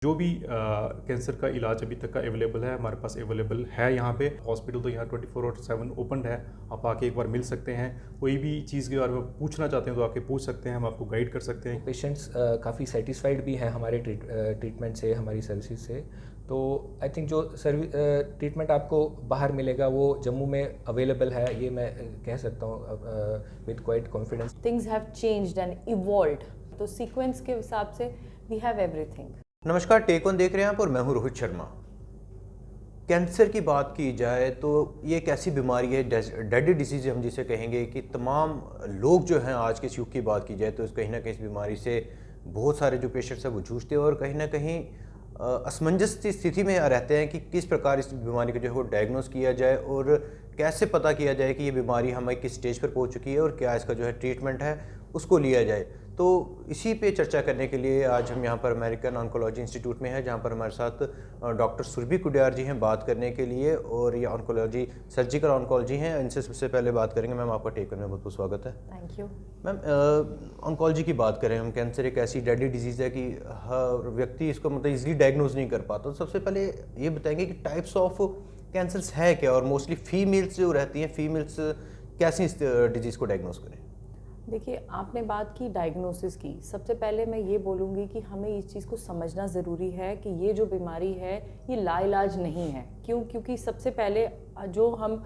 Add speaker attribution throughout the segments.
Speaker 1: जो भी कैंसर का इलाज अभी तक का अवेलेबल है हमारे पास अवेलेबल है। यहाँ पे हॉस्पिटल तो यहाँ 24/7 ओपन है। आप आके एक बार मिल सकते हैं। कोई भी चीज़ के बारे में पूछना चाहते हैं तो आके पूछ सकते हैं, हम आपको गाइड कर सकते हैं।
Speaker 2: पेशेंट्स काफ़ी सेटिस्फाइड भी हैं हमारे ट्रीटमेंट से, हमारी सर्विसेज से। तो आई थिंक जो ट्रीटमेंट आपको बाहर मिलेगा वो जम्मू में अवेलेबल है, ये मैं कह सकता हूँ with quite confidence.
Speaker 3: Things have changed and evolved, तो सीक्वेंस के हिसाब से वी हैव एवरीथिंग।
Speaker 4: नमस्कार, टेक ऑन देख रहे हैं आप और मैं हूं रोहित शर्मा। कैंसर की बात की जाए तो ये एक ऐसी बीमारी है, डेडली डिजीज़ हम जिसे कहेंगे, कि तमाम लोग जो हैं आज के इस युग की बात की जाए तो कहीं ना कहीं इस बीमारी से बहुत सारे जो पेशेंट्स हैं वो जूझते हैं और कहीं ना कहीं असमंजस की स्थिति में रहते हैं कि किस प्रकार इस बीमारी को जो है वो डायग्नोस किया जाए और कैसे पता किया जाए कि ये बीमारी हमें किस स्टेज पर पहुंच चुकी है और क्या इसका जो है ट्रीटमेंट है उसको लिया जाए। तो इसी पे चर्चा करने के लिए आज हम यहाँ पर अमेरिकन ऑन्कोलॉजी इंस्टीट्यूट में हैं, जहाँ पर हमारे साथ डॉक्टर सुरभि कुडियार जी हैं बात करने के लिए, और ये ऑन्कोलॉजी सर्जिकल ऑन्कोलॉजी हैं। इनसे सबसे पहले बात करेंगे। मैम, आपका टेक में बहुत बहुत स्वागत है।
Speaker 3: Thank you.
Speaker 4: मैम, ऑन्कोलॉजी की बात करें हम, कैंसर एक ऐसी डेडली डिजीज़ है कि हर व्यक्ति इसको मतलब ईजिली डायग्नोज नहीं कर पाता। तो सबसे पहले ये बताएंगे कि टाइप्स ऑफ कैंसर्स है क्या, और मोस्टली फीमेल्स जो रहती हैं, फीमेल्स कैसे इस डिजीज़ को डायग्नोज करें?
Speaker 3: देखिए, आपने बात की डायग्नोसिस की। सबसे पहले मैं ये बोलूँगी कि हमें इस चीज़ को समझना ज़रूरी है कि ये जो बीमारी है ये लाइलाज नहीं है। क्यों? क्योंकि सबसे पहले जो हम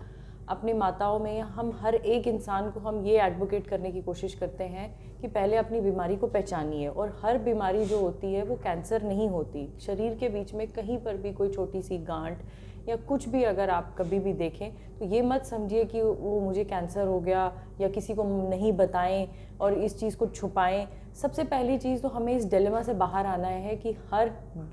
Speaker 3: अपनी माताओं में, हम हर एक इंसान को हम ये एडवोकेट करने की कोशिश करते हैं कि पहले अपनी बीमारी को पहचानिए। और हर बीमारी जो होती है वो कैंसर नहीं होती। शरीर के बीच में कहीं पर भी कोई छोटी सी गांठ या कुछ भी अगर आप कभी भी देखें तो ये मत समझिए कि वो मुझे कैंसर हो गया, या किसी को नहीं बताएं और इस चीज़ को छुपाएं। सबसे पहली चीज़ तो हमें इस डिलेमा से बाहर आना है कि हर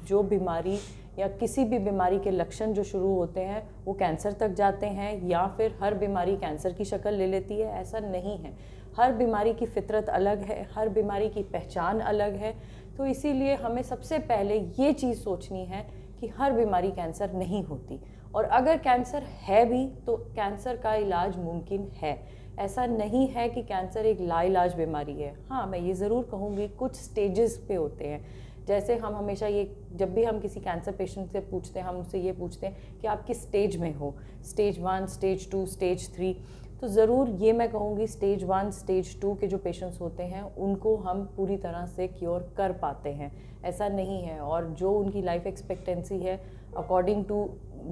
Speaker 3: जो बीमारी या किसी भी बीमारी के लक्षण जो शुरू होते हैं वो कैंसर तक जाते हैं, या फिर हर बीमारी कैंसर की शक्ल ले लेती है। ऐसा नहीं है। हर बीमारी की फितरत अलग है, हर बीमारी की पहचान अलग है। तो इसीलिए हमें सबसे पहले ये चीज़ सोचनी है कि हर बीमारी कैंसर नहीं होती, और अगर कैंसर है भी तो कैंसर का इलाज मुमकिन है। ऐसा नहीं है कि कैंसर एक लाइलाज बीमारी है। हाँ, मैं ये ज़रूर कहूँगी कुछ स्टेजेस पे होते हैं। जैसे हम हमेशा ये, जब भी हम किसी कैंसर पेशेंट से पूछते हैं, हम उससे ये पूछते हैं कि आप किस स्टेज में हो, स्टेज 1, स्टेज 2, स्टेज 3। तो ज़रूर ये मैं कहूँगी स्टेज 1, स्टेज 2 के जो पेशेंट्स होते हैं उनको हम पूरी तरह से क्योर कर पाते हैं, ऐसा नहीं है। और जो उनकी लाइफ एक्सपेक्टेंसी है अकॉर्डिंग टू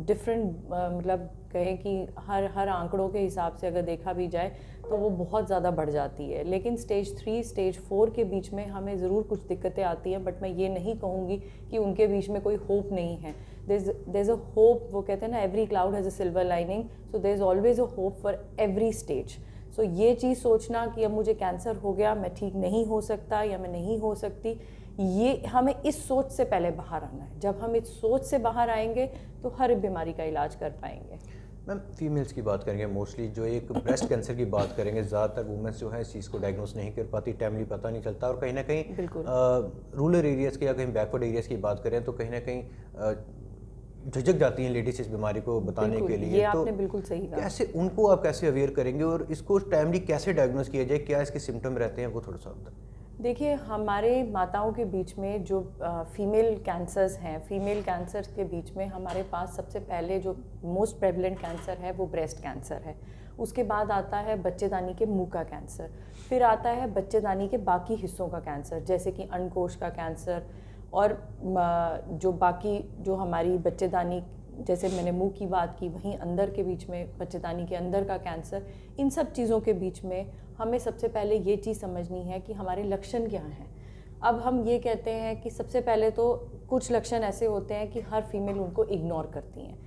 Speaker 3: डिफरेंट, मतलब कहें कि हर आंकड़ों के हिसाब से अगर देखा भी जाए तो वो बहुत ज़्यादा बढ़ जाती है। लेकिन स्टेज 3, स्टेज 4 के बीच में हमें ज़रूर कुछ दिक्कतें आती हैं, बट मैं ये नहीं कहूँगी कि उनके बीच में कोई होप नहीं है। There is a hope. वो कहते हैं ना, every cloud has a silver lining, so there is always a hope for every stage. So ये चीज़ सोचना कि अब मुझे कैंसर हो गया, मैं ठीक नहीं हो सकता या मैं नहीं हो सकती, ये हमें इस सोच से पहले बाहर आना है। जब हम इस सोच से बाहर आएंगे तो हर बीमारी का इलाज कर पाएंगे।
Speaker 4: मैम, फीमेल्स की बात करेंगे, मोस्टली जो एक ब्रेस्ट कैंसर की बात करेंगे, ज़्यादातर वुमेंस जो है इस चीज़ को डायग्नोस नहीं कर पाती, टाइमली पता नहीं चलता, और कहीं ना कहीं रूरल एरियाज़ की या कहीं बैकवर्ड एरियाज़ की बात करें तो कहीं ना कहीं झिझक जाती हैं लेडीज इस बीमारी को बताने के लिए।
Speaker 3: ये
Speaker 4: तो
Speaker 3: आपने बिल्कुल सही कहा।
Speaker 4: कैसे उनको आप कैसे अवेयर करेंगे और इसको टाइमली कैसे डायग्नोस किया जाए, क्या इसके सिम्टम रहते हैं, वो थोड़ा सा बताएं।
Speaker 3: देखिए, हमारे माताओं के बीच में जो फीमेल कैंसर्स हैं, फीमेल कैंसर के बीच में हमारे पास सबसे पहले जो मोस्ट प्रेवलेंट कैंसर है वो ब्रेस्ट कैंसर है। उसके बाद आता है बच्चेदानी के मुंह का कैंसर, फिर आता है बच्चेदानी के बाकी हिस्सों का कैंसर, जैसे कि अंडकोश का कैंसर, और जो बाकी जो हमारी बच्चेदानी, जैसे मैंने मुंह की बात की, वहीं अंदर के बीच में बच्चेदानी के अंदर का कैंसर। इन सब चीज़ों के बीच में हमें सबसे पहले ये चीज़ समझनी है कि हमारे लक्षण क्या हैं। अब हम ये कहते हैं कि सबसे पहले तो कुछ लक्षण ऐसे होते हैं कि हर फीमेल उनको इग्नोर करती हैं।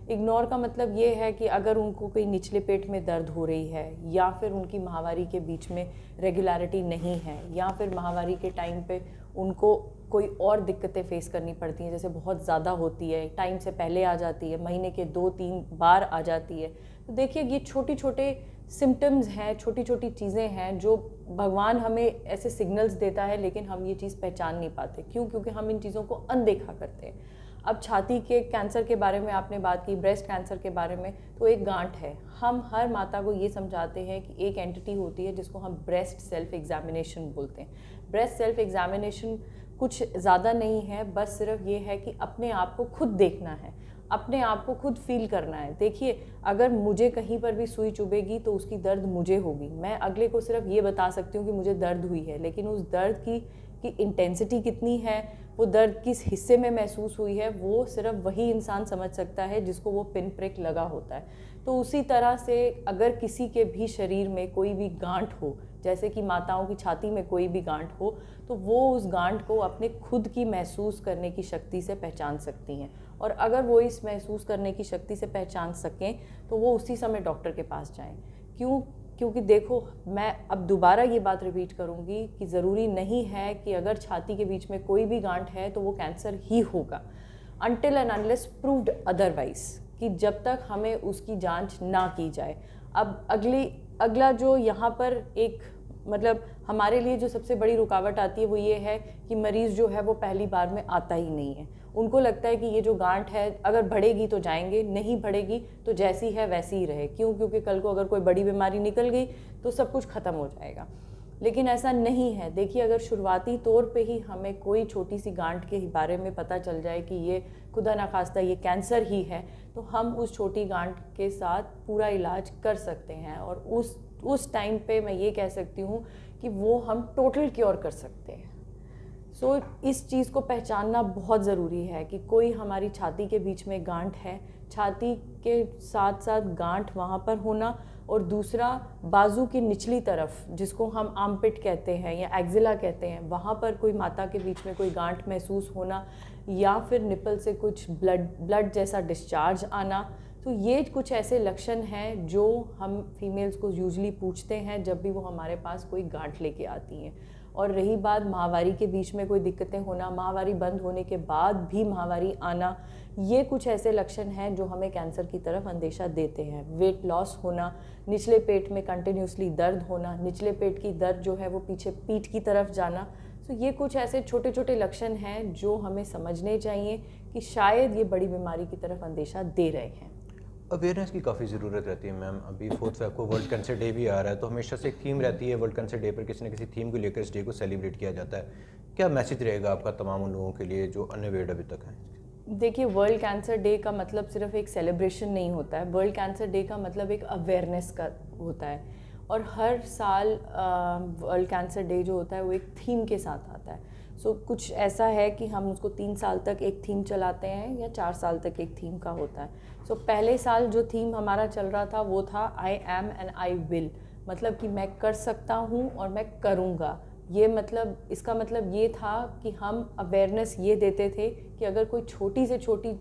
Speaker 3: इग्नोर का मतलब ये है कि अगर उनको कोई निचले पेट में दर्द हो रही है, या फिर उनकी माहवारी के बीच में रेगुलरिटी नहीं है, या फिर माहवारी के टाइम पे उनको कोई और दिक्कतें फेस करनी पड़ती हैं, जैसे बहुत ज़्यादा होती है, टाइम से पहले आ जाती है, महीने के 2-3 बार आ जाती है। तो देखिए, ये छोटे छोटे सिम्टम्स हैं, छोटी छोटी चीज़ें हैं जो भगवान हमें ऐसे सिग्नल्स देता है, लेकिन हम ये चीज़ पहचान नहीं पाते। क्यों? क्योंकि हम इन चीज़ों को अनदेखा करते हैं। अब छाती के कैंसर के बारे में आपने बात की, ब्रेस्ट कैंसर के बारे में, तो एक गांठ है। हम हर माता को ये समझाते हैं कि एक एंटिटी होती है जिसको हम ब्रेस्ट सेल्फ एग्जामिनेशन बोलते हैं। ब्रेस्ट सेल्फ एग्जामिनेशन कुछ ज़्यादा नहीं है, बस सिर्फ ये है कि अपने आप को खुद देखना है, अपने आप को खुद फील करना है। देखिए, अगर मुझे कहीं पर भी सुई चुभेगी तो उसकी दर्द मुझे होगी। मैं अगले को सिर्फ ये बता सकती हूँ कि मुझे दर्द हुई है, लेकिन उस दर्द की इंटेंसिटी कितनी है, वो दर्द किस हिस्से में महसूस हुई है, वो सिर्फ वही इंसान समझ सकता है जिसको वो पिन प्रिक लगा होता है। तो उसी तरह से अगर किसी के भी शरीर में कोई भी गांठ हो, जैसे कि माताओं की छाती में कोई भी गांठ हो, तो वो उस गांठ को अपने खुद की महसूस करने की शक्ति से पहचान सकती हैं। और अगर वो इस महसूस करने की शक्ति से पहचान सकें तो वो उसी समय डॉक्टर के पास जाएं। क्योंकि देखो, मैं अब दोबारा ये बात रिपीट करूँगी कि ज़रूरी नहीं है कि अगर छाती के बीच में कोई भी गांठ है तो वो कैंसर ही होगा, until and unless proved otherwise, कि जब तक हमें उसकी जांच ना की जाए। अब अगला जो यहाँ पर एक मतलब हमारे लिए जो सबसे बड़ी रुकावट आती है वो ये है कि मरीज़ जो है वो पहली बार में आता ही नहीं है। उनको लगता है कि ये जो गांठ है अगर बढ़ेगी तो जाएंगे, नहीं बढ़ेगी तो जैसी है वैसी ही रहे। क्योंकि कल को अगर कोई बड़ी बीमारी निकल गई तो सब कुछ ख़त्म हो जाएगा, लेकिन ऐसा नहीं है। देखिए, अगर शुरुआती तौर पे ही हमें कोई छोटी सी गांठ के बारे में पता चल जाए कि ये खुदा ना खास्ता ये कैंसर ही है, तो हम उस छोटी गांठ के साथ पूरा इलाज कर सकते हैं। और उस टाइम पे मैं ये कह सकती हूँ कि वो हम टोटल क्योर कर सकते हैं। सो इस चीज़ को पहचानना बहुत ज़रूरी है कि कोई हमारी छाती के बीच में गांठ है, छाती के साथ साथ गांठ वहाँ पर होना, और दूसरा बाजू की निचली तरफ जिसको हम आर्मपिट कहते हैं या एक्जिला कहते हैं, वहाँ पर कोई माता के बीच में कोई गांठ महसूस होना, या फिर निपल से कुछ ब्लड जैसा डिस्चार्ज आना। तो ये कुछ ऐसे लक्षण हैं जो हम फीमेल्स को यूजली पूछते हैं जब भी वो हमारे पास कोई गांठ लेके आती हैं। और रही बात माहवारी के बीच में कोई दिक्कतें होना, माहवारी बंद होने के बाद भी माहवारी आना, ये कुछ ऐसे लक्षण हैं जो हमें कैंसर की तरफ अंदेशा देते हैं। वेट लॉस होना, निचले पेट में कंटिन्यूसली दर्द होना, निचले पेट की दर्द जो है वो पीछे पीठ की तरफ जाना। तो ये कुछ ऐसे छोटे छोटे लक्षण हैं जो हमें समझने चाहिए कि शायद ये बड़ी बीमारी की तरफ अंदेशा दे रहे हैं।
Speaker 4: अवेयरनेस की काफ़ी ज़रूरत रहती है मैम। अभी 4 फेब को वर्ल्ड कैंसर डे भी आ रहा है, तो हमेशा से एक थीम रहती है वर्ल्ड कैंसर डे पर किसी न किसी थीम को लेकर इस डे को सेलिब्रेट किया जाता है। क्या मैसेज रहेगा आपका तमाम उन लोगों के लिए जो अनअवेयर्ड अभी तक हैं?
Speaker 3: देखिए, वर्ल्ड कैंसर डे का मतलब सिर्फ एक सेलिब्रेशन नहीं होता है। वर्ल्ड कैंसर डे का मतलब एक अवेयरनेस का होता है, और हर साल वर्ल्ड कैंसर डे जो होता है वो एक थीम के साथ आता है। सो कुछ ऐसा है कि हम उसको 3 साल तक एक थीम चलाते हैं या 4 साल तक एक थीम का होता है। सो पहले साल जो थीम हमारा चल रहा था वो था I am and I will, मतलब कि मैं कर सकता हूँ और मैं करूँगा। ये मतलब इसका मतलब ये था कि हम अवेयरनेस ये देते थे कि अगर कोई छोटी से छोटी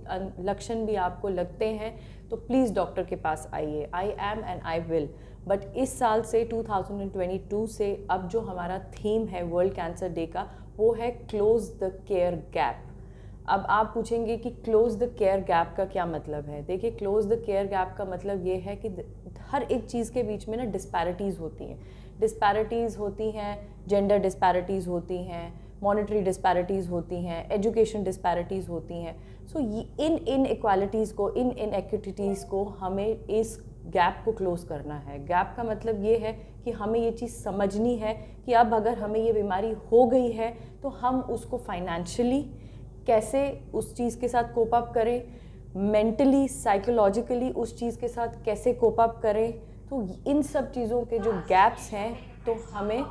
Speaker 3: लक्षण भी आपको लगते हैं तो प्लीज़ डॉक्टर के पास आइए। I am and I will. But इस साल से 2022 से अब जो हमारा थीम है वर्ल्ड कैंसर डे का वो है क्लोज द केयर गैप। अब आप पूछेंगे कि क्लोज द केयर गैप का क्या मतलब है। देखिए, क्लोज द केयर गैप का मतलब ये है कि हर एक चीज़ के बीच में ना डिस्पैरिटीज़ होती हैं। डिस्पैरिटीज़ होती हैं, जेंडर डिस्पैरिटीज़ होती हैं, मॉनेटरी डिस्पैरिटीज़ होती हैं, एजुकेशन डिस्पैरिटीज़ होती हैं। सो इन इनइक्वालिटीज़ को, इन इनइक्विटीज़ को हमें इस गैप को क्लोज़ करना है। गैप का मतलब ये है कि हमें ये चीज़ समझनी है कि अब अगर हमें ये बीमारी हो गई है तो हम उसको फाइनेंशियली कैसे उस चीज़ के साथ कोप अप करें, मेंटली साइकोलॉजिकली उस चीज़ के साथ कैसे कोप अप करें। तो इन सब चीज़ों के जो गैप्स हैं तो हमें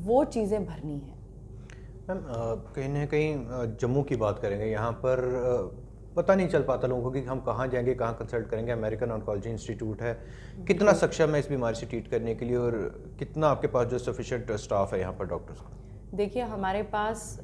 Speaker 3: वो चीज़ें भरनी है।
Speaker 4: मैम कहीं ना कहीं जम्मू की बात करेंगे, यहाँ पर पता नहीं चल पाता लोगों को कि हम कहाँ जाएंगे, कहाँ कंसल्ट करेंगे। अमेरिकन ऑन्कोलॉजी इंस्टीट्यूट है, कितना सक्षम है इस बीमारी से ट्रीट करने के लिए, और कितना आपके पास जो सफिशिएंट स्टाफ है यहाँ पर डॉक्टर्स का?
Speaker 3: देखिए, हमारे पास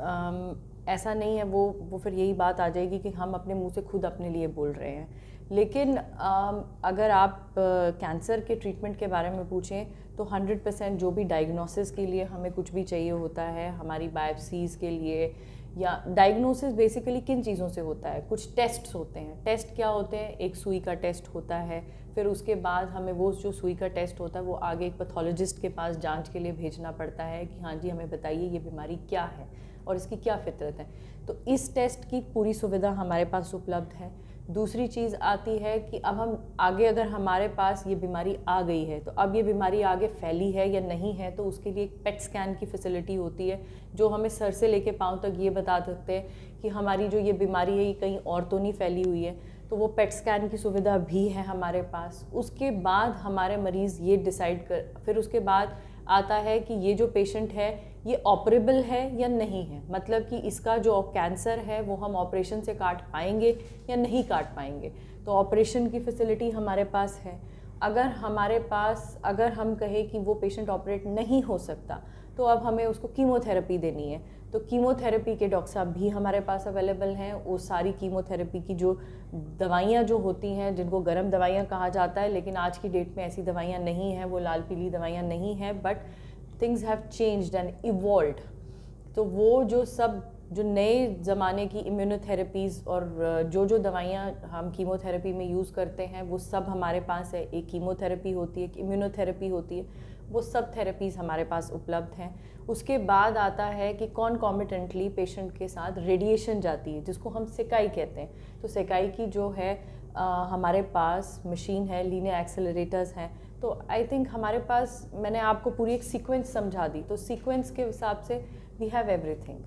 Speaker 3: ऐसा नहीं है, वो फिर यही बात आ जाएगी कि हम अपने मुंह से खुद अपने लिए बोल रहे हैं। लेकिन अगर आप कैंसर के ट्रीटमेंट के बारे में पूछें तो 100% जो भी डायग्नोसिस के लिए हमें कुछ भी चाहिए होता है, हमारी बायोप्सीज़ के लिए, या डायग्नोसिस बेसिकली किन चीज़ों से होता है, कुछ टेस्ट्स होते हैं। टेस्ट क्या होते हैं? एक सुई का टेस्ट होता है, फिर उसके बाद हमें वो जो सुई का टेस्ट होता है वो आगे एक पैथोलॉजिस्ट के पास जांच के लिए भेजना पड़ता है कि हाँ जी हमें बताइए ये बीमारी क्या है और इसकी क्या फितरत है। तो इस टेस्ट की पूरी सुविधा हमारे पास उपलब्ध है। दूसरी चीज़ आती है कि अब हम आगे, अगर हमारे पास ये बीमारी आ गई है तो अब ये बीमारी आगे फैली है या नहीं है, तो उसके लिए एक पेट स्कैन की फैसिलिटी होती है जो हमें सर से लेके पाँव तक ये बता सकते हैं कि हमारी जो ये बीमारी है ये कहीं और तो नहीं फैली हुई है। तो वो पेट स्कैन की सुविधा भी है हमारे पास। उसके बाद हमारे मरीज़ ये डिसाइड फिर उसके बाद आता है कि ये जो पेशेंट है ये ऑपरेबल है या नहीं है, मतलब कि इसका जो कैंसर है वो हम ऑपरेशन से काट पाएंगे या नहीं काट पाएंगे। तो ऑपरेशन की फैसिलिटी हमारे पास है। अगर हम कहें कि वो पेशेंट ऑपरेट नहीं हो सकता तो अब हमें उसको कीमोथेरेपी देनी है, तो कीमोथेरेपी के डॉक्टर साहब भी हमारे पास अवेलेबल हैं। वो सारी कीमोथेरेपी की जो दवाइयाँ जो होती हैं, जिनको गर्म दवाइयाँ कहा जाता है, लेकिन आज की डेट में ऐसी दवाइयाँ नहीं हैं, वो लाल पीली दवाइयाँ नहीं हैं, but things have changed and evolved. तो वो जो नए ज़माने की इम्यूनोथेरेपीज़ और जो दवाइयाँ हम कीमोथेरेपी में यूज़ करते हैं वो सब हमारे पास है। एक कीमोथेरेपी होती है, एक इम्यूनोथेरेपी होती है, वो सब थेरेपीज़ हमारे पास उपलब्ध हैं। उसके बाद आता है कि कॉन्कॉमिटेंटली पेशेंट के साथ रेडिएशन जाती है, जिसको हम सेकाई कहते हैं। तो सेकाई की जो है हमारे पास मशीन है, लीनियर एक्सेलरेटर्स हैं। तो आई थिंक हमारे पास, मैंने आपको पूरी एक सीक्वेंस समझा दी, तो सीक्वेंस के हिसाब से वी हैव एवरीथिंग।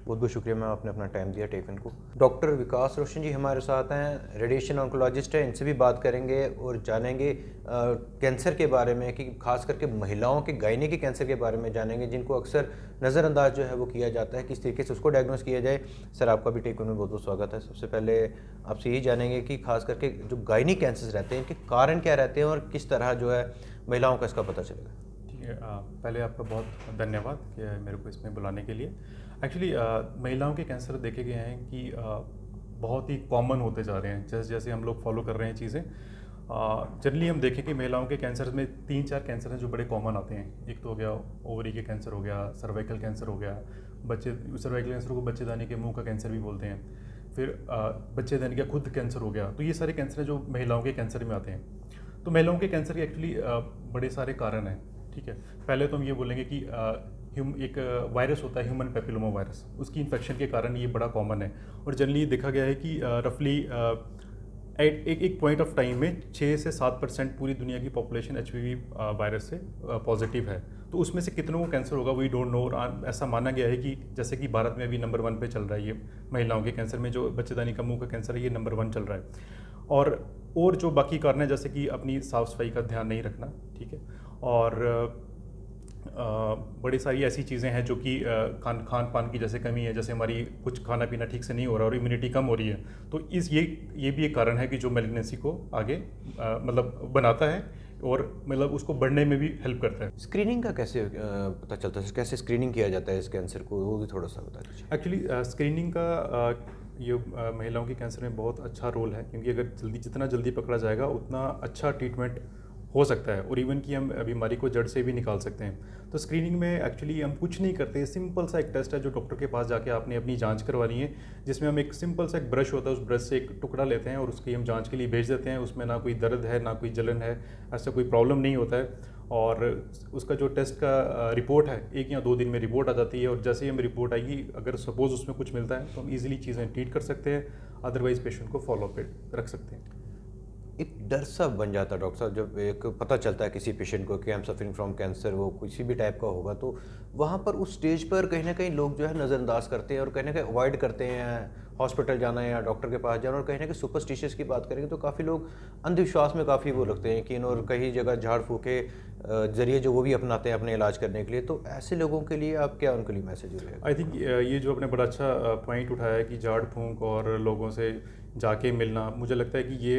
Speaker 4: बहुत बहुत शुक्रिया मैम, आपने अपना टाइम दिया टेकन को। डॉक्टर विकास रोशन जी हमारे साथ हैं, रेडिएशन ऑन्कोलॉजिस्ट हैं। इनसे भी बात करेंगे और जानेंगे कैंसर के बारे में, कि खास करके महिलाओं के गायने के कैंसर के बारे में जानेंगे, जिनको अक्सर नज़रअंदाज जो है वो किया जाता है, किस तरीके से उसको डायग्नोस किया जाए। सर आपका भी टेकन में बहुत बहुत स्वागत है। सबसे पहले आपसे यही जानेंगे कि खास करके जो गायनी कैंसर रहते हैं इनके कारण क्या रहते हैं और किस तरह जो है महिलाओं का इसका पता चलेगा।
Speaker 1: ठीक है, पहले आपका बहुत धन्यवाद कि मेरे को इसमें बुलाने के लिए। एक्चुअली महिलाओं के कैंसर देखे गए हैं कि बहुत ही कॉमन होते जा रहे हैं, जैसे जैसे हम लोग फॉलो कर रहे हैं चीज़ें। जनरली हम देखें कि महिलाओं के कैंसर में 3-4 कैंसर हैं जो बड़े कॉमन आते हैं। एक तो हो गया ओवरी के कैंसर, हो गया सर्वाइकल कैंसर, हो गया सर्वाइकल कैंसर को बच्चेदानी के मुंह का कैंसर भी बोलते हैं, फिर बच्चेदानी का खुद कैंसर हो गया। तो ये सारे कैंसर हैं जो महिलाओं के कैंसर में आते हैं। तो महिलाओं के कैंसर के एक्चुअली बड़े सारे कारण हैं। ठीक है, पहले तो हम ये बोलेंगे कि एक वायरस होता है ह्यूमन पेपिलोमा वायरस, उसकी इन्फेक्शन के कारण ये बड़ा कॉमन है। और जनरली देखा गया है कि रफली एक पॉइंट ऑफ टाइम में 6 से 7% पूरी दुनिया की पॉपुलेशन HPV वायरस से पॉजिटिव है। तो उसमें से कितनों को कैंसर होगा वी डोंट नो। और ऐसा माना गया है कि जैसे कि भारत में अभी नंबर 1 पे चल रहा है ये महिलाओं के कैंसर में, जो बच्चेदानी का मुंह का कैंसर है ये नंबर 1 चल रहा है। और जो बाकी कारण है, जैसे कि अपनी साफ़ सफाई का ध्यान नहीं रखना, ठीक है, और बड़ी सारी ऐसी चीज़ें हैं जो कि खान पान की जैसे कमी है, जैसे हमारी कुछ खाना पीना ठीक से नहीं हो रहा और इम्यूनिटी कम हो रही है। तो ये भी एक कारण है कि जो मैलिग्नेंसी को आगे मतलब बनाता है और मतलब उसको बढ़ने में भी हेल्प करता है।
Speaker 4: स्क्रीनिंग का कैसे पता चलता है, कैसे स्क्रीनिंग किया जाता है इस कैंसर को, वो भी थोड़ा सा बता दीजिए।
Speaker 1: एक्चुअली स्क्रीनिंग का ये महिलाओं के कैंसर में बहुत अच्छा रोल है, क्योंकि अगर जितना जल्दी पकड़ा जाएगा उतना अच्छा ट्रीटमेंट हो सकता है और इवन कि हम बीमारी को जड़ से भी निकाल सकते हैं। तो स्क्रीनिंग में एक्चुअली हम कुछ नहीं करते, सिंपल सा एक टेस्ट है जो डॉक्टर के पास जाके आपने अपनी जांच करवानी है, जिसमें हम एक सिंपल सा एक ब्रश होता है, उस ब्रश से एक टुकड़ा लेते हैं और उसकी हम जांच के लिए भेज देते हैं। उसमें ना कोई दर्द है ना कोई जलन है, ऐसा कोई प्रॉब्लम नहीं होता है। और उसका जो टेस्ट का रिपोर्ट है 1 या 2 दिन में रिपोर्ट आ जाती है। और जैसे ही हमें रिपोर्ट आएगी, अगर सपोज़ उसमें कुछ मिलता है तो हम ईजिली चीज़ें ट्रीट कर सकते हैं, अदरवाइज़ पेशेंट को फॉलोअप पे रख सकते हैं।
Speaker 4: एक डर सा बन जाता है डॉक्टर साहब, जब एक पता चलता है किसी पेशेंट को कि I am suffering from cancer, वो किसी भी टाइप का होगा, तो वहाँ पर उस स्टेज पर कहीं ना कहीं लोग जो है नज़रअंदाज करते हैं और कहीं ना कहीं अवॉइड करते हैं हॉस्पिटल जाना या डॉक्टर के पास जाना। और कहीं ना कहीं सुपरस्टिशियस की बात करेंगे तो काफ़ी लोग अंधविश्वास में काफ़ी वो लगते हैं कि और कई जगह झाड़ फूँक के जरिए जो वो भी अपनाते हैं अपने इलाज करने के लिए। तो ऐसे लोगों के लिए आप क्या उनके लिए मैसेज रहेगा?
Speaker 1: आई थिंक ये जो आपने बड़ा अच्छा पॉइंट उठाया है कि झाड़ फूँक और लोगों से जाके मिलना, मुझे लगता है कि ये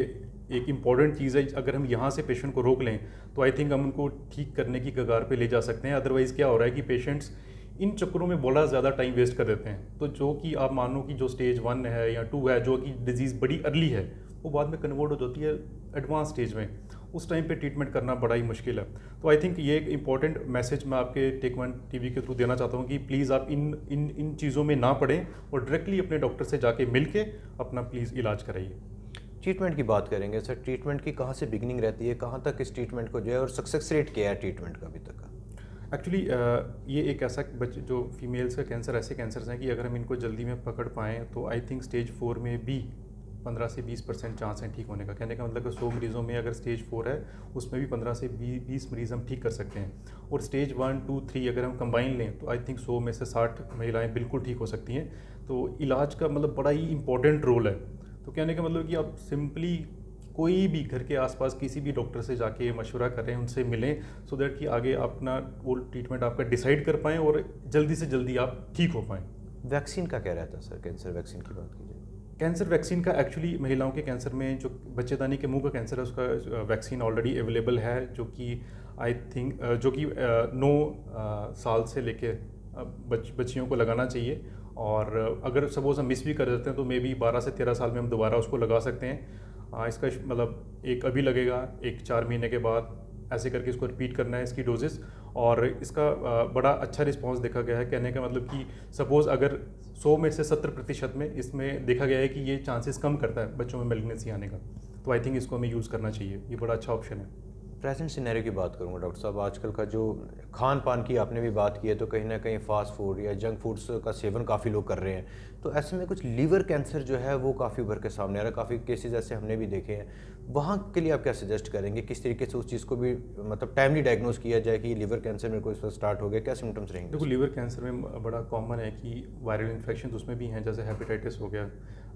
Speaker 1: एक इम्पॉर्टेंट चीज़ है। अगर हम यहाँ से पेशेंट को रोक लें तो आई थिंक हम उनको ठीक करने की कगार पे ले जा सकते हैं। अदरवाइज़ क्या हो रहा है कि पेशेंट्स इन चक्करों में बड़ा ज़्यादा टाइम वेस्ट कर देते हैं। तो जो कि आप मानो कि जो स्टेज 1 है या 2 है, जो कि डिजीज़ बड़ी अर्ली है, वो बाद में कन्वर्ट हो जाती है एडवांस स्टेज में। उस टाइम पे ट्रीटमेंट करना बड़ा ही मुश्किल है। तो आई थिंक ये एक इंपॉर्टेंट मैसेज मैं आपके टेक वन टीवी के थ्रू देना चाहता हूँ कि प्लीज़ आप इन चीज़ों में ना पड़ें और डायरेक्टली अपने डॉक्टर से जाके मिल के अपना प्लीज़ इलाज कराइए।
Speaker 4: ट्रीटमेंट की बात करेंगे सर, ट्रीटमेंट की कहाँ से बिगिनिंग रहती है, कहाँ तक इस ट्रीटमेंट को जो है, और सक्सेस रेट क्या है ट्रीटमेंट का अभी तक का?
Speaker 1: एक्चुअली ये एक ऐसा जो फीमेल्स का कैंसर, ऐसे कैंसर्स हैं कि अगर हम इनको जल्दी में पकड़ पाएँ तो आई थिंक स्टेज 4 में भी 15 से 20% चांस है ठीक होने का। कहने का मतलब कि 100 मरीज़ों में अगर स्टेज 4 है उसमें भी 15 से 20 मरीज़ हम ठीक कर सकते हैं। और स्टेज 1, 2, 3 अगर हम कंबाइन लें तो आई थिंक 100 में से 60 महिलाएं बिल्कुल ठीक हो सकती हैं। तो इलाज का मतलब बड़ा ही इंपॉर्टेंट रोल है। तो कहने का मतलब कि आप सिंपली कोई भी घर के आसपास किसी भी डॉक्टर से जाके मशवरा करें, उनसे मिलें, सो दैट कि आगे अपना वो ट्रीटमेंट आपका डिसाइड कर पाएँ और जल्दी से जल्दी आप ठीक हो पाएँ।
Speaker 4: वैक्सीन का क्या रहता है सर, कैंसर वैक्सीन की बात कीजिए?
Speaker 1: कैंसर वैक्सीन का एक्चुअली महिलाओं के कैंसर में जो बच्चेदानी के मुंह का कैंसर है उसका वैक्सीन ऑलरेडी अवेलेबल है, जो कि आई थिंक 9 साल से लेके बच्चियों को लगाना चाहिए। और अगर सपोज हम मिस भी कर देते हैं तो मे बी 12 से 13 साल में हम दोबारा उसको लगा सकते हैं। इसका मतलब एक अभी लगेगा, एक 4 महीने के बाद, ऐसे करके इसको रिपीट करना है इसकी डोजेस। और इसका बड़ा अच्छा रिस्पांस देखा गया है। कहने का मतलब कि सपोज़ अगर 100 में से 70% में इसमें देखा गया है कि ये चांसेस कम करता है बच्चों में मैलिग्नेंसी आने का। तो आई थिंक इसको हमें यूज़ करना चाहिए, ये बड़ा अच्छा ऑप्शन है।
Speaker 4: प्रेजेंट सिनेरियो की बात करूँगा डॉक्टर साहब, आजकल का जो खान पान की आपने भी बात की है, तो कहीं ना कहीं फास्ट फूड या जंक फूड्स का सेवन काफ़ी लोग कर रहे हैं। तो ऐसे में कुछ लीवर कैंसर जो है वो काफ़ी उभर के सामने आ रहा है, काफ़ी केसेस ऐसे हमने भी देखे हैं। वहाँ के लिए आप क्या सजेस्ट करेंगे, किस तरीके से उस चीज़ को भी मतलब टाइमली डायग्नोज किया जाए कि लीवर कैंसर मेरे को इस वक्त स्टार्ट हो गया, क्या सिम्टम्स रहेंगे?
Speaker 1: देखो, लीवर कैंसर में बड़ा कॉमन है कि वायरल इन्फेक्शन उसमें भी हैं, जैसे हेपेटाइटिस हो गया।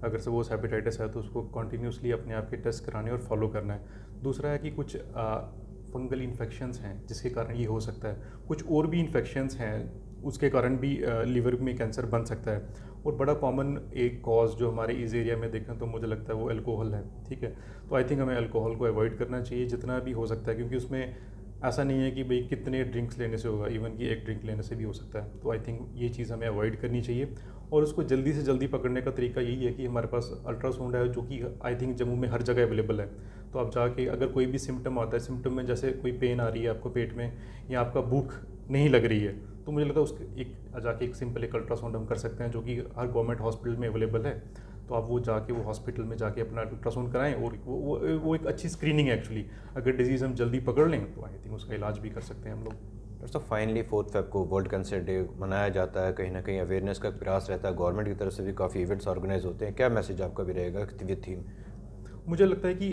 Speaker 1: अगर सपोज हेपेटाइटिस है तो उसको कॉन्टीन्यूसली अपने आप के टेस्ट कराने और फॉलो करना है। दूसरा है कि कुछ फंगल इन्फेक्शंस हैं जिसके कारण ये हो सकता है। कुछ और भी इन्फेक्शंस हैं उसके कारण भी लीवर में कैंसर बन सकता है। और बड़ा कॉमन एक कॉज जो हमारे इस एरिया में देखें तो मुझे लगता है वो अल्कोहल है। ठीक है, तो आई थिंक हमें अल्कोहल को अवॉइड करना चाहिए जितना भी हो सकता है, क्योंकि उसमें ऐसा नहीं है कि भाई कितने ड्रिंक्स लेने से होगा, इवन कि एक ड्रिंक लेने से भी हो सकता है। तो आई थिंक ये चीज़ हमें अवॉइड करनी चाहिए। और उसको जल्दी से जल्दी पकड़ने का तरीका यही है कि हमारे पास अल्ट्रासाउंड है जो कि आई थिंक जम्मू में हर जगह अवेलेबल है। तो आप जाके अगर कोई भी सिम्टम आता है, सिम्टम में जैसे कोई पेन आ रही है आपको पेट में या आपका भूख नहीं लग रही है, तो मुझे लगता है उसके जाके एक सिंपल एक अल्ट्रासाउंड हम कर सकते हैं जो कि हर गवर्नमेंट हॉस्पिटल में अवेलेबल है। तो आप वो जाके वो हॉस्पिटल में जाके अपना अल्ट्रासाउंड कराएं और वो एक अच्छी स्क्रीनिंग है एक्चुअली। अगर डिजीज़ हम जल्दी पकड़ लें तो आई थिंक उसका इलाज भी कर सकते हैं हम लोग।
Speaker 4: दोस्तों, फाइनली 4 फेब को वर्ल्ड कैंसर डे मनाया जाता है। कहीं ना कहीं अवेयरनेस का प्रयास रहता है, गवर्नमेंट की तरफ से भी काफ़ी इवेंट्स ऑर्गेनाइज होते हैं। क्या मैसेज आपका भी रहेगा विद थीम?
Speaker 1: मुझे लगता है कि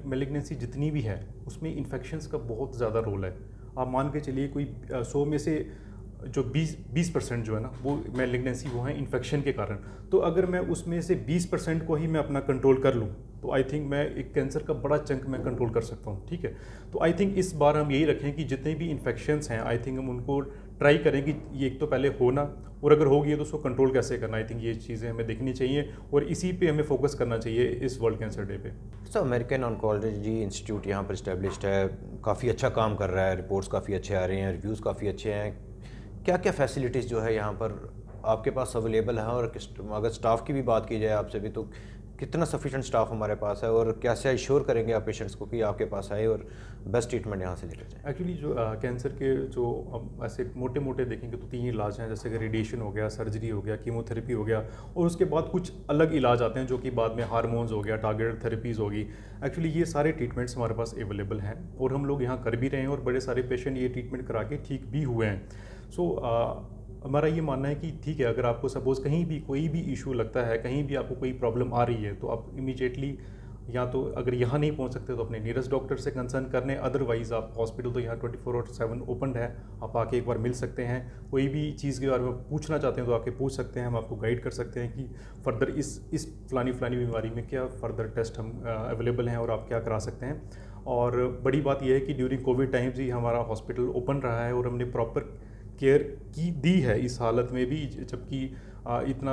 Speaker 1: मैलिग्नेंसी जितनी भी है उसमें इन्फेक्शंस का बहुत ज़्यादा रोल है। आप मान के चलिए कोई 100 में से जो 20% जो है ना वो मैलिग्नेंसी वो है इन्फेक्शन के कारण। तो अगर मैं उसमें से 20% को ही मैं अपना कंट्रोल कर लूँ तो आई थिंक मैं एक कैंसर का बड़ा चंक मैं कंट्रोल कर सकता हूँ। ठीक है, तो आई थिंक इस बार हम यही रखें कि जितने भी इन्फेक्शंस हैं आई थिंक हम उनको ट्राई करें कि ये एक तो पहले होना, और अगर हो गई तो उसको कंट्रोल कैसे करना। आई थिंक ये चीज़ें हमें देखनी चाहिए और इसी पे हमें फोकस करना चाहिए इस वर्ल्ड कैंसर डे पे।
Speaker 4: सर, अमेरिकन ऑन्कोलॉजी इंस्टीट्यूट यहाँ पर इस्टेब्लिश्ड है, काफ़ी अच्छा काम कर रहा है, रिपोर्ट्स काफ़ी अच्छे आ रहे हैं, रिव्यूज़ काफ़ी अच्छे हैं। क्या क्या फैसिलिटीज़ जो है यहाँ पर आपके पास अवेलेबल है, और अगर स्टाफ की भी बात की जाए आपसे भी, तो कितना सफिशिएंट स्टाफ हमारे पास है, और कैसे इंश्योर करेंगे आप पेशेंट्स को कि आपके पास आए और बेस्ट ट्रीटमेंट यहाँ से लेकर जाए?
Speaker 1: एक्चुअली जो कैंसर के जो हम ऐसे मोटे मोटे देखेंगे तो 3 इलाज हैं, जैसे कि रेडिएशन हो गया, सर्जरी हो गया, कीमोथेरेपी हो गया, और उसके बाद कुछ अलग इलाज आते हैं जो कि बाद में हार्मोन्स हो गया, टारगेटेड थेरेपीज़ होगी। एक्चुअली ये सारे ट्रीटमेंट्स हमारे पास अवेलेबल हैं और हम लोग यहाँ कर भी रहे हैं, और बड़े सारे पेशेंट ये ट्रीटमेंट करा के ठीक भी हुए हैं। सो हमारा ये मानना है कि ठीक है, अगर आपको सपोज़ कहीं भी कोई भी इशू लगता है, कहीं भी आपको कोई प्रॉब्लम आ रही है, तो आप इमीडिएटली या तो अगर यहाँ नहीं पहुँच सकते तो अपने नियरेस्ट डॉक्टर से कंसर्न करने, अदरवाइज़ आप हॉस्पिटल तो यहाँ 24/7 ओपन है, आप आके एक बार मिल सकते हैं। कोई भी चीज़ के बारे में पूछना चाहते हैं तो आके पूछ सकते हैं, हम आपको गाइड कर सकते हैं कि फर्दर इस फलानी बीमारी में क्या फर्दर टेस्ट हम अवेलेबल हैं और आप क्या करा सकते हैं। और बड़ी बात यह है कि ड्यूरिंग कोविड टाइम्स ही हमारा हॉस्पिटल ओपन रहा है और हमने प्रॉपर केयर की दी है इस हालत में भी, जबकि इतना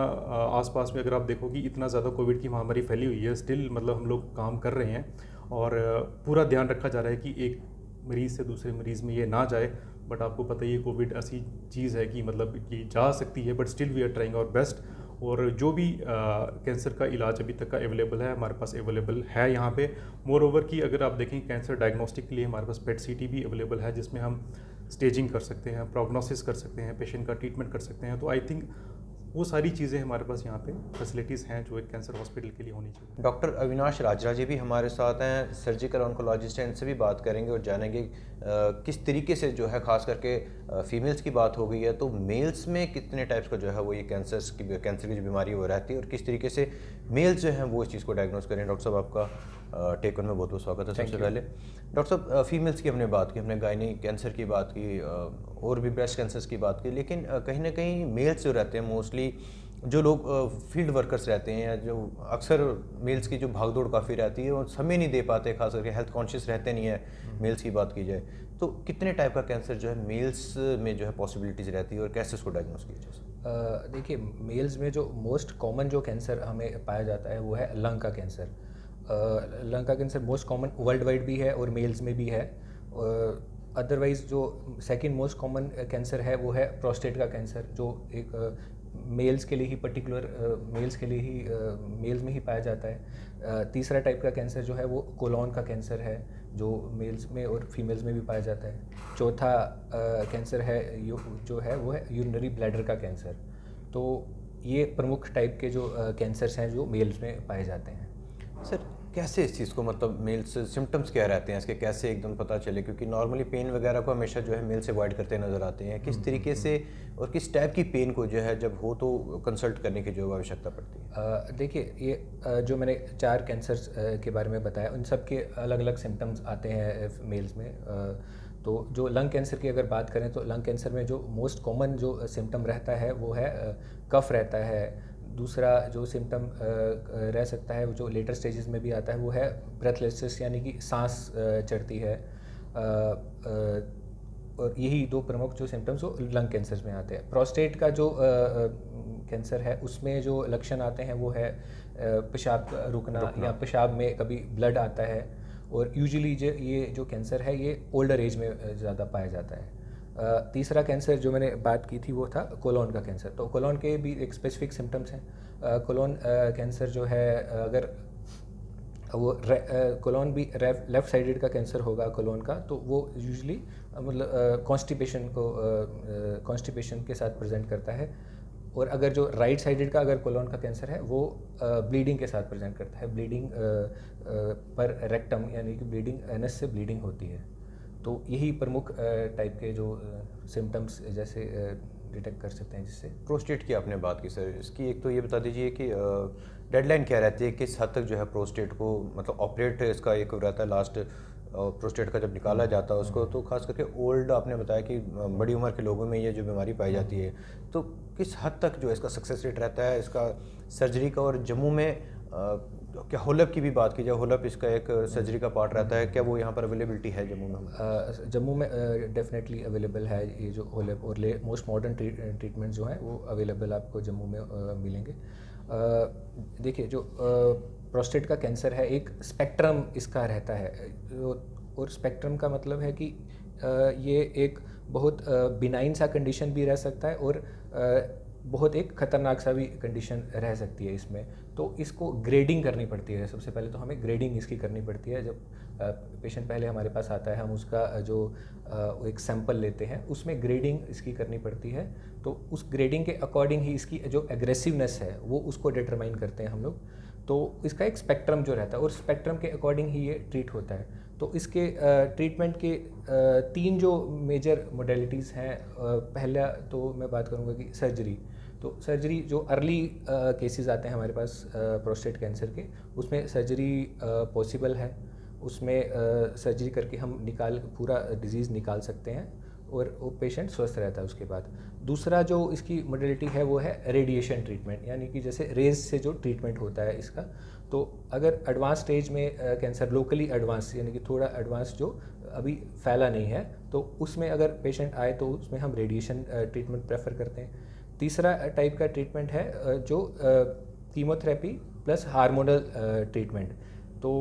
Speaker 1: आसपास में अगर आप देखो कि इतना ज़्यादा कोविड की महामारी फैली हुई है, स्टिल मतलब हम लोग काम कर रहे हैं और पूरा ध्यान रखा जा रहा है कि एक मरीज़ से दूसरे मरीज़ में ये ना जाए। बट आपको पता ही है कोविड ऐसी चीज़ है कि मतलब ये जा सकती है, but still we are trying our best. और जो भी कैंसर का इलाज अभी तक का अवेलेबल है हमारे पास अवेलेबल है यहाँ पे। मोर ओवर कि अगर आप देखें कैंसर डायग्नोस्टिक के लिए हमारे पास पेट सीटी भी अवेलेबल है, जिसमें हम स्टेजिंग कर सकते हैं, प्रोग्नोसिस कर सकते हैं, पेशेंट का ट्रीटमेंट कर सकते हैं। तो आई थिंक वो सारी चीज़ें हमारे पास यहाँ पे फैसिलिटीज़ हैं जो एक कैंसर हॉस्पिटल के लिए होनी चाहिए।
Speaker 4: डॉक्टर अविनाश राजरा जी भी हमारे साथ हैं, सर्जिकल ऑन्कोलॉजिस्ट हैं, इनसे भी बात करेंगे और जानेंगे किस तरीके से जो है ख़ास करके फीमेल्स की बात हो गई है तो मेल्स में कितने टाइप्स का जो है वो ये कैंसर की जो बीमारी वो रहती है और किस तरीके से मेल्स जो हैं वो इस चीज़ को डायग्नोस करें। डॉक्टर साहब आपका टेक ऑन में बहुत बहुत स्वागत है। सबसे पहले डॉक्टर साहब फीमेल्स की हमने बात की, हमने गायनी कैंसर की बात की और भी ब्रेस्ट कैंसर्स की बात की, लेकिन कहीं ना कहीं मेल्स जो रहते हैं मोस्टली जो लोग फील्ड वर्कर्स रहते हैं या जो अक्सर मेल्स की जो भागदौड़ काफ़ी रहती है वो समय नहीं दे पाते, खास करके हेल्थ कॉन्शियस रहते नहीं है मेल्स की बात की जाए तो कितने टाइप का कैंसर जो है मेल्स में जो है पॉसिबिलिटीज़ रहती है और कैसे उसको डायग्नोस किया जाए?
Speaker 2: देखिए, मेल्स में जो मोस्ट कॉमन जो कैंसर हमें पाया जाता है वो है लंग का कैंसर। लंग का cancer most common world wide भी है और मेल्स में भी है। अदरवाइज़ जो सेकंड मोस्ट कॉमन कैंसर है वो है प्रोस्टेट का कैंसर, जो एक मेल्स के लिए ही पर्टिकुलर मेल्स में ही पाया जाता है। तीसरा टाइप का कैंसर जो है वो कोलोन का कैंसर है, जो मेल्स में और फीमेल्स में भी पाया जाता है। चौथा कैंसर है जो है वो है यूरिनरी ब्लैडर का कैंसर। तो ये प्रमुख टाइप के जो कैंसर्स हैं जो मेल्स में पाए जाते हैं।
Speaker 4: सर कैसे इस चीज़ को मतलब मेल से सिम्टम्स क्या रहते हैं इसके, कैसे एकदम पता चले, क्योंकि नॉर्मली पेन वगैरह को हमेशा जो है मेल से अवॉइड करते नज़र आते हैं, किस तरीके से और किस टाइप की पेन को जो है जब हो तो कंसल्ट करने की जो आवश्यकता पड़ती है?
Speaker 2: देखिए, ये जो मैंने 4 कैंसर्स के बारे में बताया उन सब के अलग अलग सिम्टम्स आते हैं मेल्स में। तो जो लंग कैंसर की अगर बात करें तो लंग कैंसर में जो मोस्ट कॉमन जो सिम्टम रहता है वो है कफ रहता है। दूसरा जो सिम्टम रह सकता है वो जो लेटर स्टेजेस में भी आता है वो है ब्रेथलेसनेस, यानी कि सांस चढ़ती है। और यही 2 प्रमुख जो सिम्टम्स वो लंग कैंसर में आते हैं। प्रोस्टेट का जो कैंसर है उसमें जो लक्षण आते हैं वो है पेशाब रुकना या पेशाब में कभी ब्लड आता है। और यूजुअली ये जो कैंसर है ये ओल्डर एज में ज़्यादा पाया जाता है। तीसरा कैंसर जो मैंने बात की थी वो था कोलोन का कैंसर। तो कोलोन के भी एक स्पेसिफिक सिम्टम्स हैं। कोलोन कैंसर जो है अगर वो कोलोन भी लेफ़्ट साइडेड का कैंसर होगा कोलोन का, तो वो यूजुअली मतलब कॉन्स्टिपेशन के साथ प्रेजेंट करता है। और अगर जो राइट साइडेड का अगर कोलोन का कैंसर है वो ब्लीडिंग के साथ प्रेजेंट करता है। ब्लीडिंग पर रेक्टम यानी कि ब्लीडिंग एनस से ब्लीडिंग होती है। तो यही प्रमुख टाइप के जो सिम्टम्स जैसे डिटेक्ट कर सकते हैं जिससे।
Speaker 4: प्रोस्टेट की आपने बात की सर, इसकी एक तो ये बता दीजिए कि डेडलाइन क्या रहती है, किस हद तक जो है प्रोस्टेट को मतलब ऑपरेट इसका एक रहता है लास्ट प्रोस्टेट का जब निकाला जाता है उसको, तो खास करके ओल्ड आपने बताया कि बड़ी उम्र के लोगों में ये जो बीमारी पाई जाती है, तो किस हद तक जो है इसका सक्सेस रेट रहता है इसका सर्जरी का? और जम्मू में क्या होलअप की भी बात की जाए, होलअप इसका एक सर्जरी का पार्ट रहता है, क्या वो यहाँ पर अवेलेबिलिटी है जम्मू में?
Speaker 2: जम्मू में डेफिनेटली अवेलेबल है ये जो होलअप और मोस्ट मॉडर्न ट्रीटमेंट जो हैं वो अवेलेबल आपको जम्मू में मिलेंगे। देखिए, जो प्रोस्टेट का कैंसर है एक स्पेक्ट्रम इसका रहता है। और स्पेक्ट्रम का मतलब है कि ये एक बहुत बिनाइन सा कंडीशन भी रह सकता है और बहुत एक ख़तरनाक सा भी कंडीशन रह सकती है इसमें। तो इसको ग्रेडिंग करनी पड़ती है। सबसे पहले तो हमें ग्रेडिंग इसकी करनी पड़ती है। जब पेशेंट पहले हमारे पास आता है हम उसका जो एक सैंपल लेते हैं उसमें ग्रेडिंग इसकी करनी पड़ती है। तो उस ग्रेडिंग के अकॉर्डिंग ही इसकी जो एग्रेसिवनेस है वो उसको डिटरमाइन करते हैं हम लोग। तो इसका एक स्पेक्ट्रम जो रहता है और स्पेक्ट्रम के अकॉर्डिंग ही ये ट्रीट होता है। तो इसके ट्रीटमेंट के 3 जो मेजर मोडेलिटीज़ हैं। पहला तो मैं बात करूँगा कि सर्जरी। तो सर्जरी जो अर्ली केसेस आते हैं हमारे पास प्रोस्टेट कैंसर के, उसमें सर्जरी पॉसिबल है। उसमें सर्जरी करके हम पूरा डिजीज़ निकाल सकते हैं और वो पेशेंट स्वस्थ रहता है उसके बाद। दूसरा जो इसकी मोडेलिटी है वो है रेडिएशन ट्रीटमेंट, यानी कि जैसे रेज से जो ट्रीटमेंट होता है इसका। तो अगर एडवांस स्टेज में कैंसर लोकली एडवांस यानी कि थोड़ा एडवांस जो अभी फैला नहीं है, तो उसमें अगर पेशेंट आए तो उसमें हम रेडिएशन ट्रीटमेंट प्रेफर करते हैं। तीसरा टाइप का ट्रीटमेंट है जो कीमोथेरेपी प्लस हार्मोनल ट्रीटमेंट। तो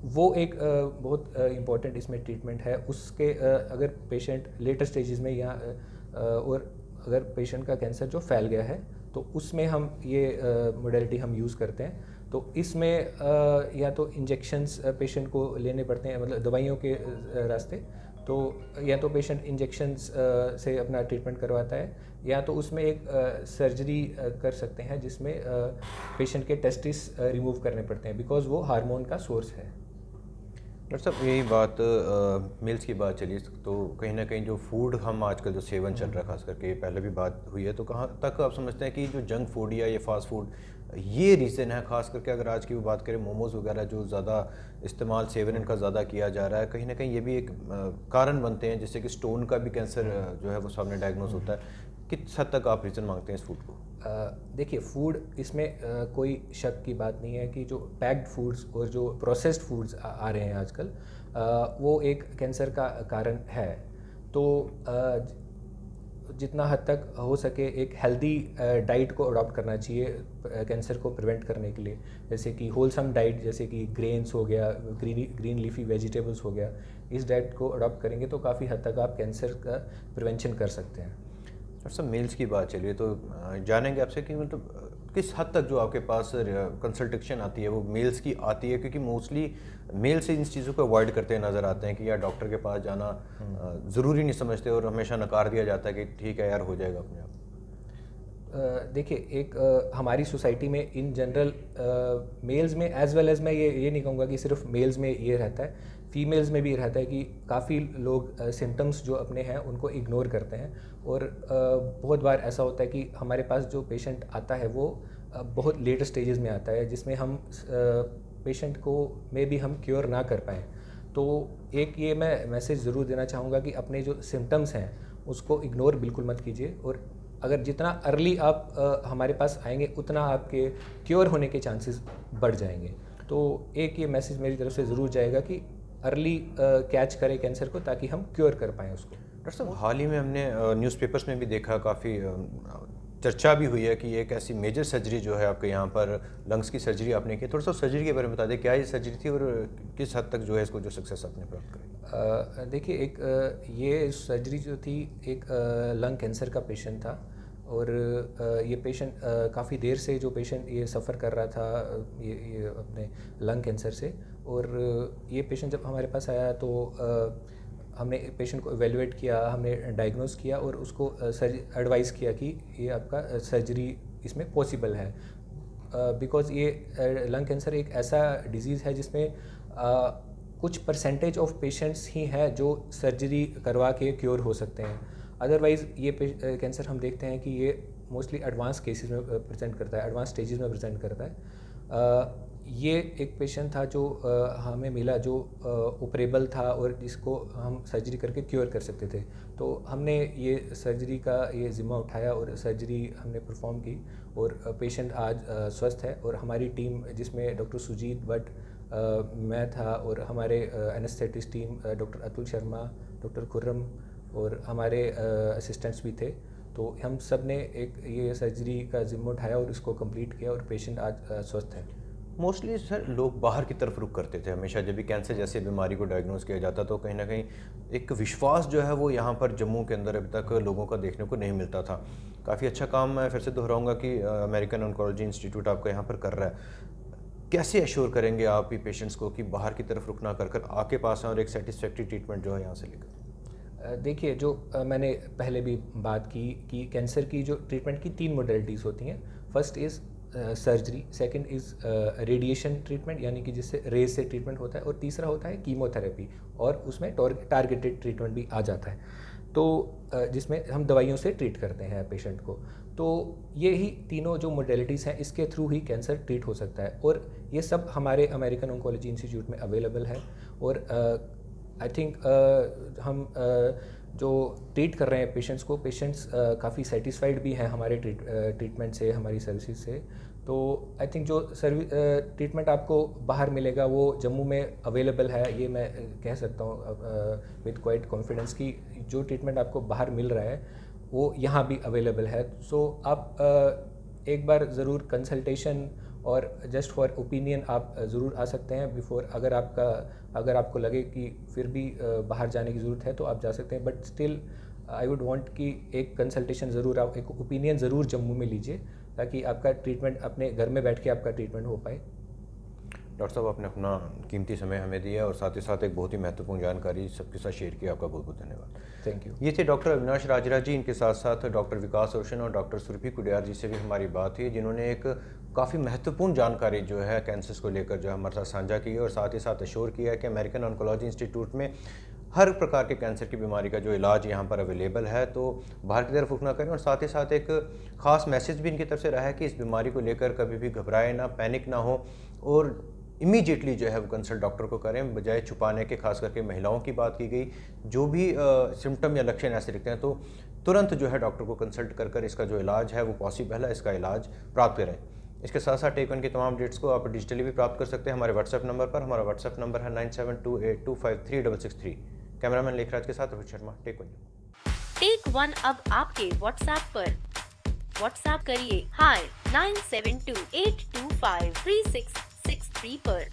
Speaker 2: वो एक बहुत इम्पॉर्टेंट इसमें ट्रीटमेंट है। उसके अगर पेशेंट लेटर स्टेजेस में या और अगर पेशेंट का कैंसर जो फैल गया है तो उसमें हम ये मोडेलिटी हम यूज़ करते हैं। तो इसमें या तो इंजेक्शंस पेशेंट को लेने पड़ते हैं, मतलब दवाइयों के रास्ते। तो या तो पेशेंट इंजेक्शंस से अपना ट्रीटमेंट करवाता है या तो उसमें एक सर्जरी कर सकते हैं जिसमें पेशेंट के टेस्टिस रिमूव करने पड़ते हैं, बिकॉज वो हार्मोन का सोर्स है।
Speaker 4: डॉक्टर साहब यही बात मील्स की बात चली, तो कहीं ना कहीं जो फूड हम आजकल जो सेवन चल रहा है, खास करके पहले भी बात हुई है, तो कहाँ तक आप समझते हैं कि जो जंक फूड या ये फास्ट फूड ये रीज़न है, खास करके अगर आज की वो बात करें मोमोज़ वगैरह जो ज़्यादा इस्तेमाल सेवन इनका ज़्यादा किया जा रहा है, कहीं ना कहीं ये भी एक कारण बनते हैं जिससे कि स्टोन का भी कैंसर जो है वो सामने डायग्नोज होता है। किस हद तक आप रीज़न मांगते हैं इस फूड को?
Speaker 2: देखिए, फूड इसमें कोई शक की बात नहीं है कि जो पैक्ड फूड्स और जो प्रोसेस्ड फूड्स आ रहे हैं आजकल, वो एक कैंसर का कारण है। तो जितना हद तक हो सके एक हेल्दी डाइट को अडॉप्ट करना चाहिए कैंसर को प्रिवेंट करने के लिए, जैसे कि होलसम डाइट, जैसे कि ग्रेन्स हो गया, ग्रीन लीफी वेजिटेबल्स हो गया। इस डाइट को अडॉप्ट करेंगे तो काफ़ी हद तक आप कैंसर का प्रिवेंशन कर सकते हैं।
Speaker 4: और सब मेल्स की बात चलिए तो जानेंगे आपसे कि मतलब किस हद तक जो आपके पास कंसल्टेशन आती है वो मेल्स की आती है, क्योंकि मोस्टली मेल से इन चीज़ों को अवॉइड करते नज़र आते हैं कि यार डॉक्टर के पास जाना ज़रूरी नहीं समझते और हमेशा नकार दिया जाता है कि ठीक है यार हो जाएगा अपने आप।
Speaker 2: देखिए, एक हमारी सोसाइटी में इन जनरल मेल्स में एज वेल एज, मैं ये नहीं कहूँगा कि सिर्फ मेल्स में ये रहता है, फीमेल्स में भी रहता है कि काफ़ी लोग सिम्टम्स जो अपने हैं उनको इग्नोर करते हैं। और बहुत बार ऐसा होता है कि हमारे पास जो पेशेंट आता है वो बहुत लेट स्टेजेस में आता है, जिसमें हम पेशेंट को में भी हम क्योर ना कर पाएँ। तो एक ये मैं मैसेज ज़रूर देना चाहूँगा कि अपने जो सिम्टम्स हैं उसको इग्नोर बिल्कुल मत कीजिए, और अगर जितना अर्ली आप हमारे पास आएंगे उतना आपके क्योर होने के चांसेस बढ़ जाएंगे। तो एक ये मैसेज मेरी तरफ से ज़रूर जाएगा कि अर्ली कैच करें कैंसर को ताकि हम क्योर कर पाएँ उसको।
Speaker 4: डॉक्टर साहब हाल ही में हमने न्यूज़पेपर्स में भी देखा, काफ़ी चर्चा भी हुई है कि एक ऐसी मेजर सर्जरी जो है आपके यहाँ पर लंग्स की सर्जरी आपने की। थोड़ा सा सर्जरी के बारे में बता दें, क्या ये सर्जरी थी और किस हद तक जो है इसको जो सक्सेस आपने प्राप्त करी?
Speaker 2: देखिए, एक ये सर्जरी जो थी, एक लंग कैंसर का पेशेंट था, और ये पेशेंट काफ़ी देर से जो पेशेंट ये सफ़र कर रहा था ये अपने लंग कैंसर से। और ये पेशेंट जब हमारे पास आया तो हमने पेशेंट को एवेलुएट किया, हमने डायग्नोस किया और उसको एडवाइस किया कि ये आपका सर्जरी इसमें पॉसिबल है, बिकॉज़ ये लंग कैंसर एक ऐसा डिजीज़ है जिसमें कुछ परसेंटेज ऑफ पेशेंट्स ही हैं जो सर्जरी करवा के क्योर हो सकते हैं। अदरवाइज़ ये कैंसर हम देखते हैं कि ये मोस्टली एडवांस केसेस में प्रेजेंट करता है, एडवांस स्टेजेस में प्रेजेंट करता है। ये एक पेशेंट था जो हमें मिला जो ऑपरेबल था और जिसको हम सर्जरी करके क्योर कर सकते थे। तो हमने ये सर्जरी का ये ज़िम्मा उठाया और सर्जरी हमने परफॉर्म की, और पेशेंट आज स्वस्थ है। और हमारी टीम जिसमें डॉक्टर सुजीत भट्ट, मैं था, और हमारे anaesthetist team doctor Atul Sharma, doctor Khurram और हमारे असिस्टेंट्स भी थे। तो हम सब ने एक ये सर्जरी का ज़िम्मा उठाया और इसको कंप्लीट किया, और पेशेंट आज स्वस्थ है।
Speaker 4: मोस्टली सर लोग बाहर की तरफ रुख करते थे हमेशा, जब भी कैंसर जैसी बीमारी को डायग्नोस किया जाता तो कहीं ना कहीं एक विश्वास जो है वो यहाँ पर जम्मू के अंदर अभी तक लोगों का देखने को नहीं मिलता था। काफ़ी अच्छा काम मैं फिर से दोहराऊंगा कि अमेरिकन ऑन्कोलॉजी इंस्टीट्यूट आपका यहाँ पर कर रहा है। कैसे एश्योर करेंगे आप ही पेशेंट्स को कि बाहर की तरफ रुख ना कर आपके पास आएं और एक सेटिस्फैक्ट्री ट्रीटमेंट जो है यहाँ से लेकर?
Speaker 2: देखिए, जो मैंने पहले भी बात की कि कैंसर की जो ट्रीटमेंट की 3 मोडेलिटीज़ होती हैं। First is surgery, second is radiation treatment यानी कि जिससे रेज से ट्रीटमेंट होता है, और तीसरा होता है कीमोथेरेपी, और उसमें टारगेटेड ट्रीटमेंट भी आ जाता है, तो जिसमें हम दवाइयों से ट्रीट करते हैं पेशेंट को। तो ये ही तीनों जो मोडेलिटीज़ हैं इसके थ्रू ही कैंसर ट्रीट हो सकता है, और ये सब हमारे अमेरिकन ऑन्कोलॉजी इंस्टीट्यूट में अवेलेबल है। और आई थिंक हम जो ट्रीट कर रहे हैं पेशेंट्स को, पेशेंट्स काफ़ी सेटिस्फाइड भी हैं हमारे ट्रीटमेंट से, हमारी सर्विसेज से। तो आई थिंक जो ट्रीटमेंट आपको बाहर मिलेगा वो जम्मू में अवेलेबल है, ये मैं कह सकता हूँ विद क्वाइट कॉन्फिडेंस कि जो ट्रीटमेंट आपको बाहर मिल रहा है वो यहाँ भी अवेलेबल है। सो आप एक बार ज़रूर कंसल्टेशन और जस्ट फॉर ओपिनियन आप ज़रूर आ सकते हैं बिफोर। अगर आपको लगे कि फिर भी बाहर जाने की ज़रूरत है तो आप जा सकते हैं, but still I would want कि एक कंसल्टेशन ज़रूर, आप एक ओपिनियन ज़रूर जम्मू में लीजिए ताकि आपका ट्रीटमेंट अपने घर में बैठ के आपका ट्रीटमेंट हो पाए।
Speaker 4: डॉक्टर साहब आपने अपना कीमती समय हमें दिया और साथ ही साथ एक बहुत ही महत्वपूर्ण जानकारी सबके साथ शेयर की। आपका बहुत बहुत धन्यवाद।
Speaker 2: Thank you.
Speaker 4: ये थे डॉक्टर अविनाश राजरा जी, इनके साथ साथ डॉक्टर विकास रोशन और डॉक्टर सुरभि कुडियार जी से भी हमारी बात हुई, जिन्होंने एक काफ़ी महत्वपूर्ण जानकारी जो है कैंसर को लेकर जो है हमारे साथ साझा की है और साथ ही साथ अश्योर किया है कि अमेरिकन ऑन्कोलॉजी इंस्टीट्यूट में हर प्रकार के कैंसर की बीमारी का जो इलाज यहाँ पर अवेलेबल है, तो बाहर की तरफ रुख ना करें। और साथ ही साथ एक ख़ास मैसेज भी इनकी तरफ से रहा है कि इस बीमारी को लेकर कभी भी घबराए ना, पैनिक ना हो और इमीडिएटली जो है वो कंसल्ट डॉक्टर को करें, बजाय छुपाने के। खास करके महिलाओं की बात की गई, जो भी सिम्टम या लक्षण ऐसे दिखते हैं तो तुरंत जो है डॉक्टर को कंसल्ट कर इसका जो इलाज है वो पॉसिबल है, इसका इलाज प्राप्त करें। इसके साथ साथ टेक वन की तमाम अपडेट्स को आप डिजिटली भी प्राप्त कर सकते हैं हमारे व्हाट्सएप नंबर पर। हमारा व्हाट्सएप नंबर है 9728253663। कैमरामैन लेखराज के साथ Rohit Sharma, take one.
Speaker 5: Take one अब आपके व्हाट्सएप पर। व्हाट्सएप करिए हाय 9728253663 पर।